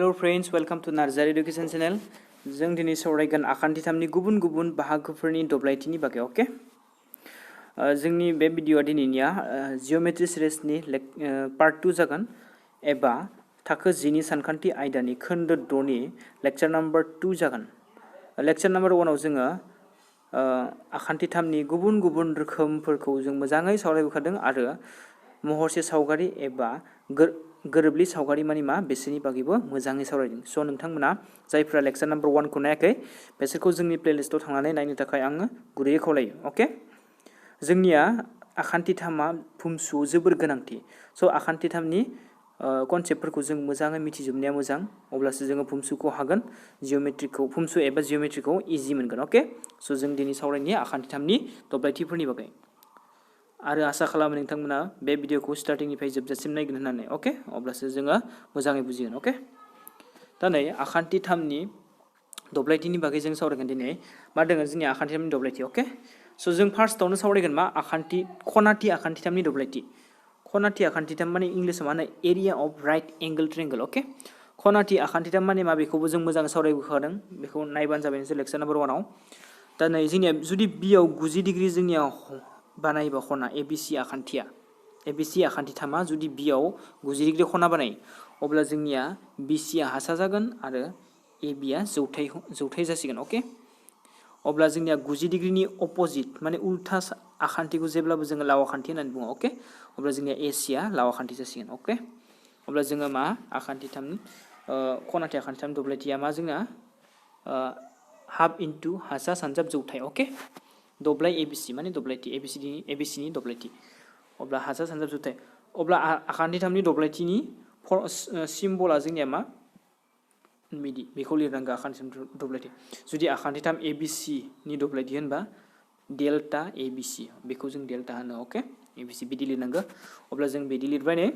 Hello friends, welcome to Narzari Education Channel. जों दिनै सावरायगोन आखान्थि 3नि गुबुन गुबुन बाहागोफोरनि दब्लायथिनि बागै ओके जोंनि बे भिडिअआ दिनैनिया जिअमेट्रि सिरिजनि पार्ट 2 जागोन एबा थाखो 10 नि सानखान्थि आयदानि खोन्दो 2 नि लेक्चार नम्बर 2 जागोन लेक्चार नम्बर 1 आव जोङो आखान्थि 3 नि गुबुन गुबुन रोखोमफोरखौ जों मोजाङै सावरायबोखादों आरो महरसे सावगारि एबा गोरोबलि सावगारि मानि मा बेसोरनि बागैबो मोजाङै सावरायदों स' नोंथांमोना जायफ्रा लेक्चार नम्बर 1 खौ नायाखै बेसोरखौ जोंनि प्लेलिस्टआव थांनानै नायनो थाखाय आङो गुरैयै खावलायो ओके जोंनिया आखान्थि 3आ फुमसुआव जोबोर गोनांथि स' आखान्थि 3नि कनसेप्टफोरखौ जों मोजाङै मिथिजोबनाया मोजां अब्लासो जोङो फुमसुखौ हागोन जिअमेट्रिखौ फुमसु एबा जिअमेट्रिखौ इजि मोनगोन ओके स' जों दिनै सावरायनाया आखान्थि 3नि दब्लायथिफोरनि बागै आरो आसा खालामो नोंथांमोना बे भिडिअखौ स्टार्टिंनिफ्राय जोबजासिम नायगोन होननानै ओके अब्लासो जोङो मोजाङै बुजिगोन ओके दा नै आखान्थि 3नि दब्लायथिनि बागै जों सावरायगोन दिनै मा दङ जोंनि आखान्थि 3नि दब्लायथि ओके स' जों फार्स्टआवनो सावरायगोन मा खनाथि आखान्थि 3नि दब्लायथि खनाथि आखान्थि 3 माने इंलिशआव मा होनो area of right angle triangle okay खनाथि आखान्थि 3 माने मा बेखौबो जों मोजाङै सावरायबोखादों बेखौ नायबानो जाबाय नोंसोर लेक्चार नम्बर 1 आव दा नै जोंनिया जुदि बियाव 90 डिग्री जोंनिया बानायबा खना एबिसि आखान्थिया एबिसि आखान्थि 3आ जुदि बियाव 90 डिग्री खना बानाय अब्ला जोंनिया बिसिया हासा जागोन आरो एबिया जौथाय जासिगोन ओके अब्ला जोंनिया 90 डिग्रीनि अपोजिट माने उल्था आखान्थिखौ जेब्लाबो जोङो लाव आखान्थि होननानै बुङो ओके अब्ला जोंनिया एसिया लाव आखान्थि जासिगोन ओके अब्ला जोङो मा आखान्थि 3 खनाथि आखान्थि 3 दब्लायथिया मा जोंना हाफ इनटु हासा सानजाब जौथाय ओके दब्लाय एबिसि माने दब्लायथि एबिसिनि दब्लायथि अब्ला हासा सानजाब जौथाय अब्ला आखान्थि 3नि दब्लायथिनि सिम्बला जोंनिया मा मिदि बेखौ लिरनांगौ आखान्थि 3 दब्लायथि जुदि आखान्थि 3 एबिसि नि दब्लायथि होनबा डेल्टा एबिसि बेखौ जों डेल्टा होनो ओके एबिसि बिदि लिरनांगौ अब्ला जों बिदि लिरबाय नै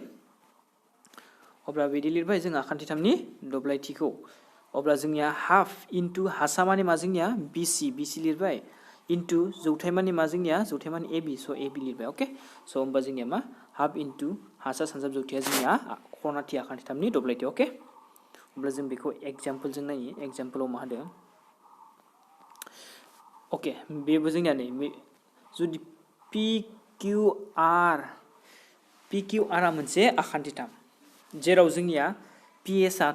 अब्ला बिदि लिरबाय जों आखान्थि 3नि दब्लायथिखौ अब्ला जोंनिया हाफ इनटु हासा माने मा जोंनिया बिसि लिरबाय इनटु जौथाय माने मा जोंनिया जौथाय माने एबि स' एबि लिरबाय ओके स' होमबा जोंनिया मा हाफ इनटु हासा सानजाब जौथाया जोंनिया खनाथि आखान्थि 3नि दब्लायथि ओके अब्ला जों बेखौ एग्जाम्पल जों नायो एग्जाम्पलाव मा होदों ओके बेबो जोंनिया नै जुदि पि किउ आर आ मोनसे आखान्थि 3 जेराव जोंनिया पि एस आ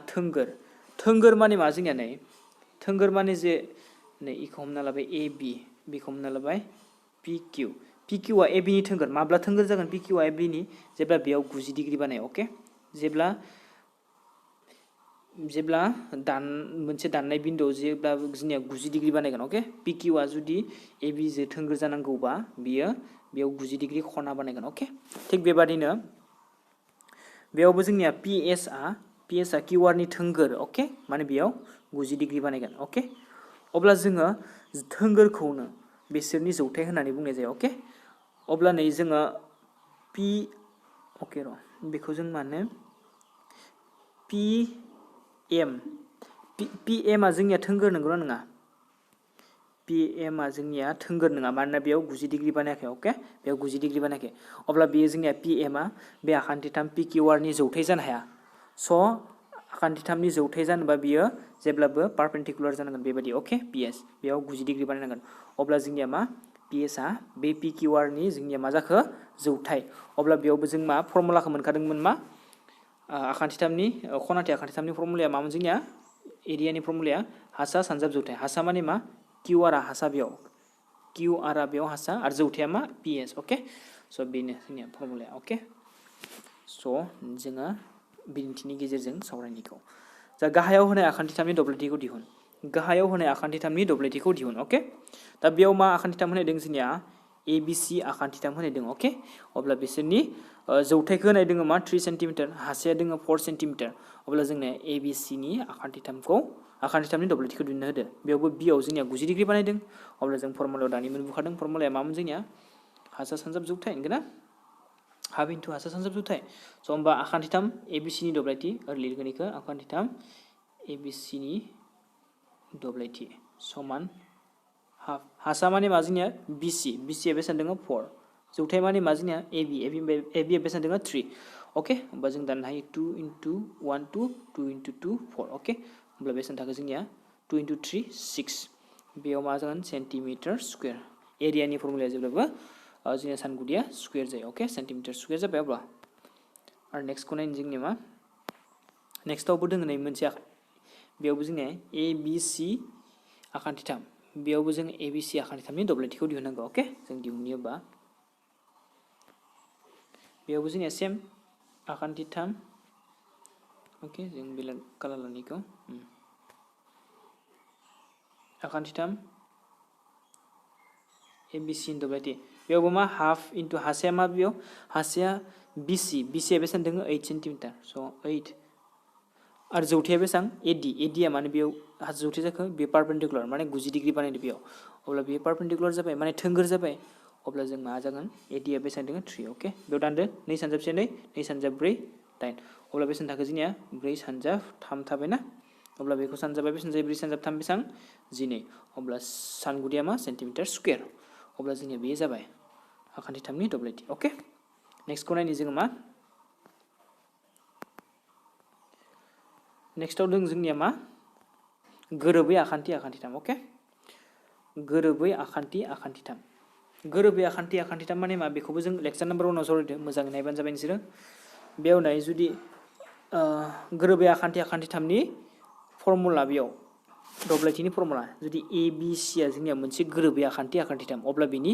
थोंगोर माने मा जोंनिया नै थोंगोर माने जे नै इखौ हमना लाबाय ए बि बेखौ हमना लाबाय पि किउ आ ए बि नि थोंगोर माब्ला थोंगोर जागोन पि किउ आ ए बि नि जेब्ला बेयाव 90 डिग्री बानाय ओके जेब्ला मोनसे दाननाय बिन्दोआव जेब्ला जोंनिया 90 डिग्री बानायगोन ओके पि किउ आ जुदि ए बि जो थोंगोर जानांगौबा बेयाव 90 डिग्री खना बानायगोन ओके थिग बेबादिनो बेयावबो जोंनिया पि एस आ किउ आर नि थोंगोर ओके माने बेयाव 90 डिग्री बानायगोन ओके अब्ला जोङो थोंगोरखौनो बिसोरनि जौथाय होननानै बुंनाय जायो ओके अब्ला नै जोङो पि ओके र' बेखौ जों माने पि एम आ जोंनिया थोंगोर नंगौना नङा पि एम आ जोंनिया थोंगोर नङा मानोना बेयाव 90 डिग्री बानायाखै ओके बेयाव 90 डिग्री बानायाखै अब्ला बेयो जोंनिया पि एम आ बे आखान्थि 3 पि किउ आर नि जौथाय जानो हाया स' आखान्थि 3 नि जौथाय जानोबा बियो जेब्लाबो पारपेन्डिकुलार जानांगोन बेबायदि ओके पि एस बेयाव 90 डिग्री बानायनांगोन अब्ला जोंनिया मा पि एस आ बे पि किउ आर नि जोंनिया मा जाखो जौथाय अब्ला बेयावबो जों मा फर्मुलाखौ मोनखादोंमोन मा आखान्थि 3नि खनाथि आखान्थि 3नि फर्मुलाया मामोन जोंनिया एरियानि फर्मुलाया हासा सानजाब जौथाय हासा माने मा किउ आर आ हासा बेयाव हासा आरो जौथाया मा पि एस ओके स' बेनो जोंनिया फर्मुलाया ओके स' जोङो बिदिन्थिनि गेजेरजों सावरायनायखौ जा गाहायाव होनाय आखान्थि 3नि दब्लायथिखौ दिहुन गाहायाव होनाय आखान्थि 3नि दब्लायथिखौ दिहुन ओके दा बेयाव मा आखान्थि 3 होनाय दं जोंनिया एबिसि आखान्थि 3 होनाय दं ओके अब्ला बिसोरनि जौथायखौ होनाय दङ मा 3 सेन्टिमिटार हासाया दङ 4 सेन्टिमिटार अब्ला जोंनिया एबिसि नि आखान्थि 3नि दब्लायथिखौ दिहुननो होदो बेयावबो बियाव जोंनिया 90 डिग्री बानायदों अब्ला जों फर्मुलायाव दानि मोनबोखादों फर्मुलाया मामोन जोंनिया हासा सानजाब जौथाय नंगौ ना हाफ इनटु हासा सानजाब जौथाय स' होमबा आखान्थि 3 एबिसि नि दब्लायथि ओरै लिरगोन इखो आखान्थि 3 एबिसि नि दब्लायथि समान हाफ हासा माने मा जोंनिया बिसिया बेसेबां दङ 4 जौथाय माने मा जोंनिया एबि बेसेबां दङ 3 ओके होमबा जों दाननो हायो 2 into 1 2 2 into 2 4 ओके होमब्ला बेसेबां थाखो जोंनिया 2 into 3 6 बेयाव मा जागोन सेन्टिमिटार स्क्वायर एरियानि फर्मुलाया जेब्लाबो जोंनिया सानगुदिया स्क्वायर जायो ओके सेन्टिमिटार स्क्वायर जाबाय अब्ला आरो नेक्स्टखौ नायनो जोंनिया मा नेक्स्टआवबो दोङो नै मोनसे बेयावबो जोंनिया ए बि सि आखान्थिथाम बेयावबो जों ए बि सि आखान्थिथामनि दब्लायथिखौ दिहुननांगौ ओके जों दिहुनोबा बेयावबो जोंनिया सेम आखान्थिथाम ओके जों बेलेग कालार लानायखौ आखान्थिथाम ए बि सि दब्लायथि बेयावबो मा हाफ इन्टु हासेया मा बेयाव हासेया बिसिया बेसेबां दङ 8 सेन्टिमिटार स' 8 आरो जौथाया बेसेबां एडिया माने बेयाव जौथाया जाखो बे पारपेन्डिकुलार माने 90 डिग्री बानायदो बेयाव अब्ला बेयो पारपेन्डिकुलार जाबाय माने थोंगोर जाबाय अब्ला जों मा जागोन एडिया बेसेबां दङ 3 ओके बेयाव दानदो 2 सानजाबसे 2 सानजाब 4 8 अब्ला बेसेबां थाखो जोंनिया 4 सानजाब 3 थाबायना अब्ला बेखौ सानजाबा बेसेबां जायो 4 सानजाब 3 बेसेबां 12 अब्ला सानगुदिया मा सेन्टिमिटार स्क्वायर अब्ला जोंनिया बेयो जाबाय आखान्थिथामनि दब्लायथि ओके नेक्स्टखौ नायनि जोङो मा नेक्स्टआव दं जोंनिया मा गोरोबै आखान्थिथाम ओके गोरोबै आखान्थिथाम गोरोबै आखान्थिथाम माने मा बेखौबो जों लेक्चार नाम्बार 1 आव सावरायदो मोजाङै नायबानो जाबाय नोंसोरो बेयाव नाय जुदि गोरोबै आखान्थिथामनि फर्मुला बेयाव दब्लायथिनि फर्मुला जुदि ए बि सि आ जोंनिया मोनसे गोरोबै आखान्थिथाम अब्ला बिनि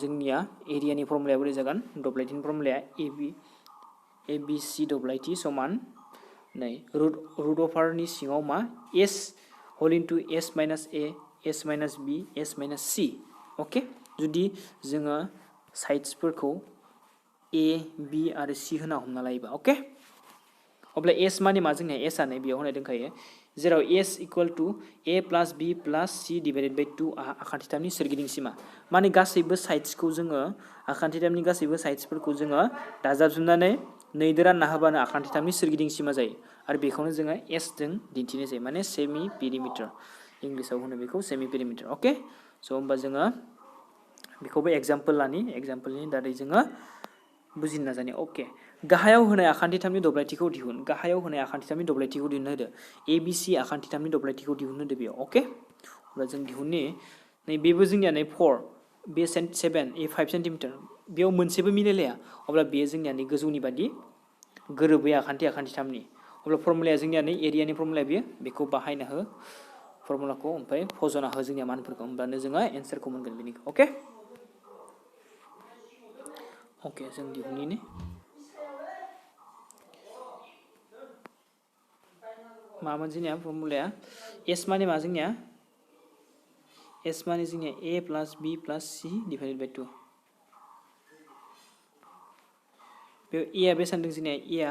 जोंनिया एरियानि फर्मुलाया बोरै जागोन दब्लायथिनि फर्मुलाया ए बि सि दब्लायथि समान नै रुट अभारनि सिङाव मा s whole into s minus A S minus B S minus C okay जुदि जोङो साइड्सफोरखौ ए बि आरो सि होना हमना लायोबा ओके अब्ला एस माने मा जोंनिया एस आनो बेयाव होनाय दंखायो जेराव एस इक्वल टु ए प्लास बि प्लास सि डिभाइडेड बाय 2 आखान्थिथामनि सोरगिदिं सिमा माने गासैबो साइड्सखौ जोङो आखान्थिथामनि गासैबो साइड्सफोरखौ जोङो दाजाबजोबनानै 2 दो रानना होबानो आखान्थिथामनि सोरगिदिं सिमा जायो आरो बेखौनो जोङो एस जों दिन्थिनाय जायो माने सेमि पेरिमिटार इंलिसाव होनो बेखौ सेमि पेरिमिटार ओके स' होमबा जोङो बेखौबो एग्जाम्पल एग्जाम्पलनि दारै जोङो बुजिनो नाजानाय ओके गाहायाव होनाय आखान्थिथामनि दब्लायथिखौ दिहुन गाहायाव होनाय आखान्थिथामनि दब्लायथिखौ दिहुननो होदो ए बि सि आखान्थिथामनि दब्लायथिखौ दिहुननो होदो बेयाव ओके अब्ला जों दिहुननि नै बेबो जोंनिया नै 4 बे 7 ए 5 सेन्टिमिटार बेयाव मोनसेबो मिलायलाया अब्ला बेयो जोंनिया नै गोजौनि बादि गोरोबै आखान्थिथामनि अब्ला फर्मुलाया जोंनिया नै एरियानि फर्मुलाया बेखौ बाहायना हो फर्मुलाखौ ओमफ्राय फजना हो जोंनिया मानफोरखौ होमब्लानो जोङो एन्सारखौ मोनगोन बेनिखौ ओके ओके जों दिहुननि मामोन जोंनिया फर्मुलाया एस माने मा जोंनिया एस माने जोंनिया ए प्लास बि प्लास सि डिभाइडेड बाय 2 बे ए आ बेसेबां दं जोंनिया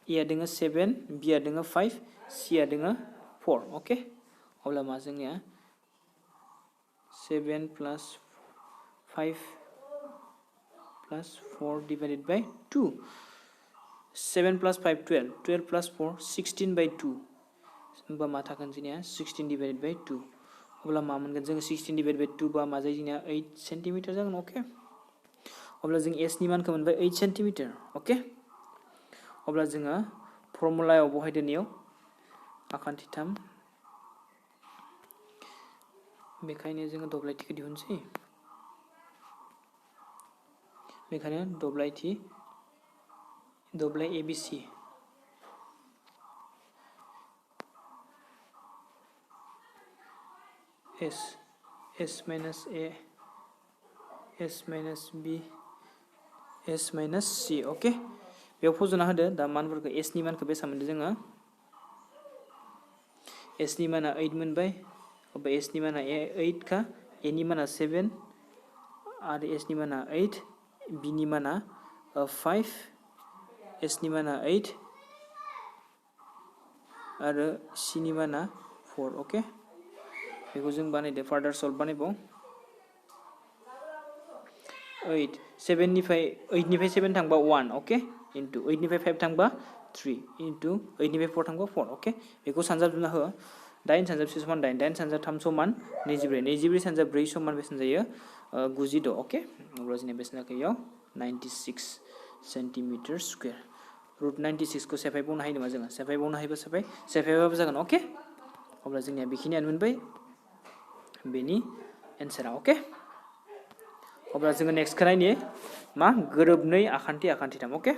ए आ दङ 7 बि आ दङ 5 सि आ दङ 4 ओके अब्ला मा जोंनिया 7 प्लास 5 प्लास 4 डिभाइडेड बाय 2 7 प्लास 5 12 12 प्लास 4 16 बाय 2 होमबा मा थागोन जोंनिया 16 डिभाइडेड बाय 2 अब्ला मा मोनगोन जोङो 16 डिभाइडेड बाय 2 बा मा जायो जोंनिया 8 सेन्टिमिटार जागोन ओके अब्ला जों एस नि मानखौ मोनबाय 8 सेन्टिमिटार ओके अब्ला जोङो फर्मुलायाव बहायदो नियाव आखान्थिथाम बेखायनो जोङो दब्लायथिखौ दिहुनसै बेखायनो दब्लाय A B C S minus A S minus B S minus C okay बेयाव फजना होदो दा मानफोरखौ एस नि मानखौ बेसेबां मोनदों जोङो एस नि माना 8 मोनबाय अब्ला एस नि माना 8 का ए नि माना 7 आरो एस नि माना 8 बि नि माना 5 एस नि माना 8 आरो सि नि माना 4 ओके बेखौ जों बानायदो फार्दार सल्भ बानायबाव 8 7 निफ्राय 8 निफ्राय 7 थांबा 1 ओके इनटु 8 निफ्राय 5 थांबा 3 इनटु 8 निफ्राय 4 थांबा 4 ओके बेखौ सानजाबजुना हो 8 सानजाब 6 समान 8 8 सानजाब 3 समान 24 24 सानजाब 4 समान बेसेबां जायो 96 ओके अब्ला जोंनिया बेसेबां जाखो इयाव 96 सेन्टिमिटार स्क्वायर रुट 96 को सेफाइ बावनो हायो नामा जोङो सेफाइ बावनो हायोबा सेफाइबाबो जागोन अके अब्ला जोंनिया बेखिनियानो मोनबाय बेनि एन्सारा अके अब्ला जोङो नेक्स्टखौ नायनि मा गोरोबनै आखान्थि आखान्थिथाम अके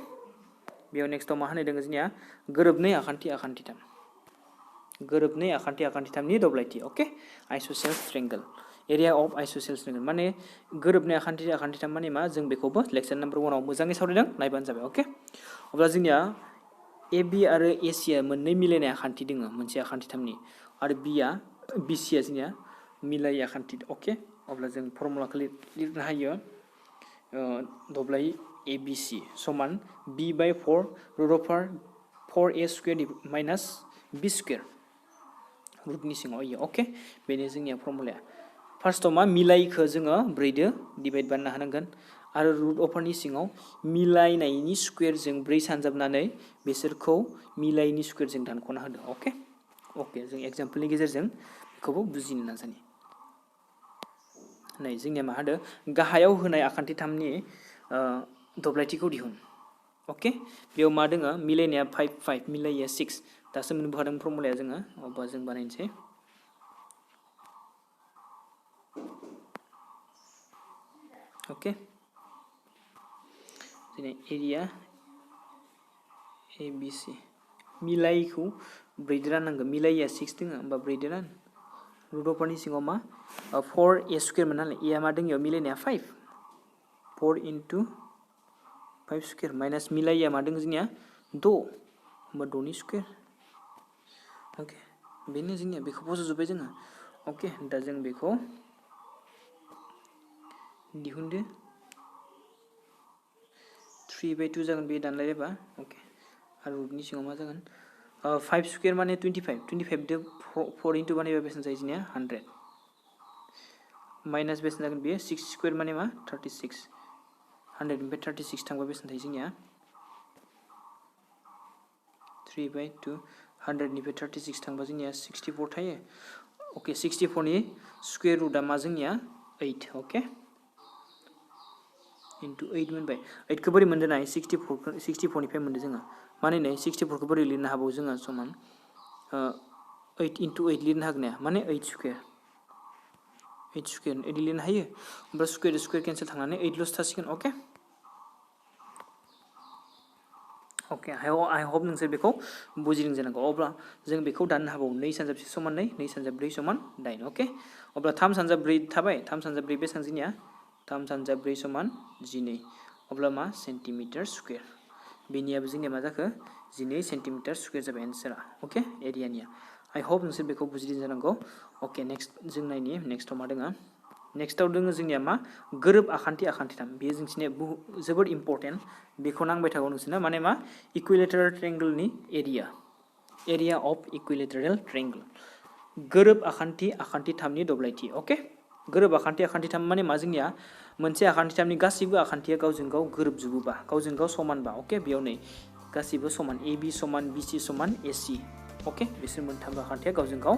बेयाव नेक्स्टआव मा होनाय दङ जोंनिया गोरोबनै आखान्थि आखान्थिथाम गोरोबनै आखान्थि आखान्थिथामनि दब्लायथि अके isosceles triangle area of isosceles triangle माने गोरोबनै आखान्थि आखान्थिथाम माने मा जों बेखौबो लेक्चर नाम्बार 1 आव मोजाङै सावरायदों नायबानो जाबाय अके अब्ला जोंनिया AB आरो AC आ मोननै मिलायनाय आखान्थि दङ मोनसे आखान्थिथामनि आरो BC आ जोंनिया मिलायै आखान्थि अके अब्ला जों फर्मुलाखौ लिरनो हायो दब्लाय ABC समान B/4 root over 4A square minus B square रुटनि सिङाव इयो अके बेनो जोंनिया फर्मुलाया फार्स्टआव मा मिलायखौ जोङो 4 दो डिभाइड बानायना होनांगोन आरो रुट अभारनि सिङाव मिलायनायनि स्क्वायर जों 4 सानजाबनानै बिसोरखौ मिलायनि स्क्वायर जों दानख'ना होदो अके ओके जों एग्जांपलनि गेजेरजों बेखौबो बुजिनो नाजानि नै जोंनिया मा होदो गाहायाव होनाय आखान्थिथामनि दब्लायथिखौ दिहुन ओके बेयाव मा दोङो मिलायनाया 5 5 मिलायया 6 दासो मोनबो हादों फर्मुलाया जोङो अब्ला जों बानायनोसै ओके जोंनि एरिया ABC मिलायखौ 4 दो राननांगौ मिलायया 6 दोङो होमबा 4 दो रान रुट अभारनि सिङाव मा 4A स्क्वायर मोन नालाय A मा दोङो मिलायनाया 5 4 into 5 स्क्वायर माइनास मिलायया मा दोङो जोंनिया 6 होमबा 6 नि स्क्वायर ओके बेनो जोंनिया बेखौ फज'जोब्बाय जोङो ओके दा जों बेखौ दिहुनदो 3/2 जागोन बे दानलायबा ओके आरो रुटनि सिङाव मा जागोन 5 स्क्वायर माने 25 दो 4 into बानायबा बेसेबां जायो जोंनिया 100 माइनास बेसेबां जागोन बेयो 6 स्क्वायर माने मा 36 100 निफ्राय 36 थांबा बेसेबां थायो जोंनिया 3/2 100 निफ्राय 36 थांबा जोंनिया 64 थायो ओके 64 नि स्क्वायर रुटआ मा जोंनिया 8 ओके into 8 मोनबाय 8 खौ बोरै मोनदो नाय 64 निफ्राय मोनदो जोङो माने नै 64 खौ बोरै लिरनो हाबावो जोङो समान 8 into 8 लिरनो हागोन ना माने 8 स्क्वायर 8 लिरनो हायो ओमफ्राय स्क्वायर केन्सेल थांनानै 8 ल'सो थासिगोन ओके ओके आइ होप नोंसोर बेखौ बुजिदों जानांगौ अब्ला जों बेखौ दाननो हाबावो 2 सानजाब 6 समान 2 2 सानजाब 4 समान 9 ओके अब्ला 3 सानजाब 4 थाबाय 3 सानजाब 4 बेसेबां जोंनिया 3 सानजाब 4 समान 12 अब्ला मा सेन्टिमिटार स्क्वायर बेनियाबो जोंनिया मा जाखो 12 सेन्टिमिटार स्क्वायर जाबाय एन्सारा ओके एरियानिया आइ होप नोंसोर बेखौ बुजिदों जानांगौ ओके नेक्स्ट जों नायनि नेक्स्टआव मा दोङो नेक्स्टआव दोङो जोंनिया मा गोरोब आखान्थि आखान्थिथाम बेयो जोंनिया जोबोद इम्पर्टेन्ट बेखौ नांबाय थागौ नोंसोरना माने मा इक्विलेटराल ट्रायंगलनि एरिया अफ इक्विलेटराल ट्रायंगल गोरोब आखान्थि आखान्थिथामनि दब्लायथि ओके गोरोब आखान्थि आखान्थिथाम माने मा जोंनिया मोनसे आखान्थिथामनि गासैबो आखान्थिया गावजों गाव गोरोबजोबोबा गावजों गाव समानबा ओके बेयाव नै गासैबो समान AB समान BC समान AC ओके बिसोर मोनथाम आखान्थिया गावजों गाव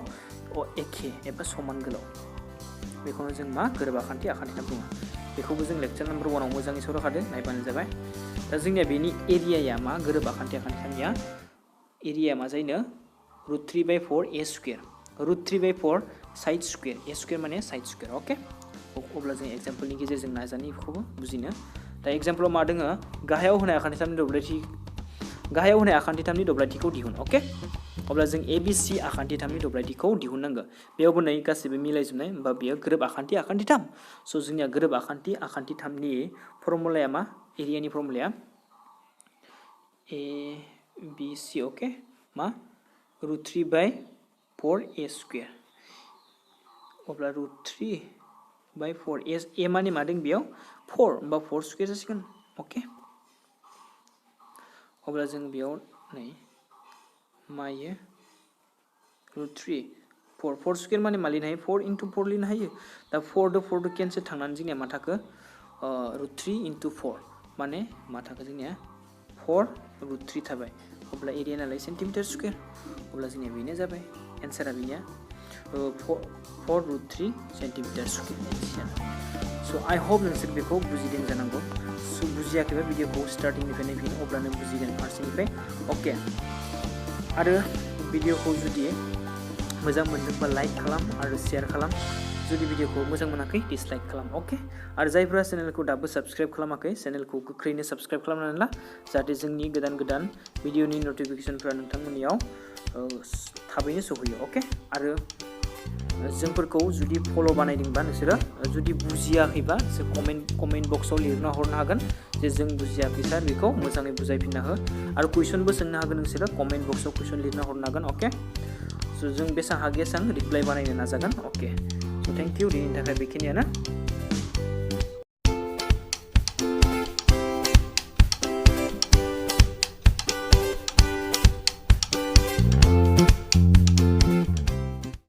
एखे एबा समान गोलाव बेखौनो जों मा गोरोब आखान्थि आखान्थिथाम बुङो बेखौबो जों लेक्चार नाम्बार 1 आव मोजाङै सावरायखादों नायबानो जाबाय दा जोंनिया बेनि एरियाया मा गोरोब आखान्थि आखान्थिथामनिया एरिया मा जायो root 3/4 A square root 3/4 side square A square माने साइड स्क्वायर ओके अब्ला जों एग्जांपलनि गेजेरजों नाजानि बेखौबो बुजिनो दा एग्जांपलाव मा दोङो गाहायाव होनाय आखान्थिथामनि दब्लायथिखौ दिहुन ओके अब्ला जों ABC आखान्थिथामनि दब्लायथिखौ दिहुननांगौ बेयावबो नै गासैबो मिलायजोबनाय होमबा बेयो गोरोब आखान्थि आखान्थिथाम स' जोंनिया गोरोब आखान्थि आखान्थिथामनि फर्मुलाया मा एरियानि फर्मुलाया ABC ओके मा रुट 3/4 A स्क्वायर अब्ला रुट 3/4 A माने मा दों बेयाव 4 होमबा 4 स्क्वायर जासिगोन ओके अब्ला जों बेयाव नै मायो रुट 4 स्क्वायर माने मा लिरनो हायो 4 into 4 लिरनो हायो दा 4 दो केन्सेल थांनानै जोंनिया मा थाखो रुट 3 into 4 माने मा थाखो जोंनिया 4 रुट 3 थाबाय अब्ला एरिया नालाय सेन्टिमिटार स्क्वायर अब्ला जोंनिया बेनो जाबाय एन्सारा बेनिया 4 रुट 3 सेन्टिमिटार स्क्वायर स' आइ होप नोंसोर बेखौ बुजिदों जानांगौ स' बुजियाखैबा भिडिअखौ स्टार्टिंनिफ्राय नायफिन अब्लानो बुजिगोन फारसेनिफ्राय अके आरो भिडिअखौ जुदि मोजां मोनदोंबा लाइक खालाम आरो शेयार खालाम जुदि भिडिअखौ मोजां मोनाखै डिसलाइक खालाम अके आरो जायफोरा चेनेलखौ दाबो साबस्क्राइब खालामाखै चेनेलखौ गोख्रैनो साबस्क्राइब खालामनानै ला जाहाथे जोंनि गोदान गोदान भिडिअनि नटिफिकेसनफोरा नोंथांमोननियाव थाबैनो सौहैयो अके आरो जोंफोरखौ जुदि फल' बानायदोंबा नोंसोरो जुदि बुजियाखैबा कमेन्ट बक्सआव लिरना हरनो हागोन जे जों बुजियाखै सार बेखौ मोजाङै बुजायफिनना हो आरो कुइसनबो सोंनो हागोन नोंसोरो कमेन्ट बक्सआव कुइसन लिरना हरनो हागोन अके स' जों बेसां हागै एसां रिप्लाइ बानायनो नाजागोन अके स' थेंक इउ दिनैनि थाखाय बेखिनियानो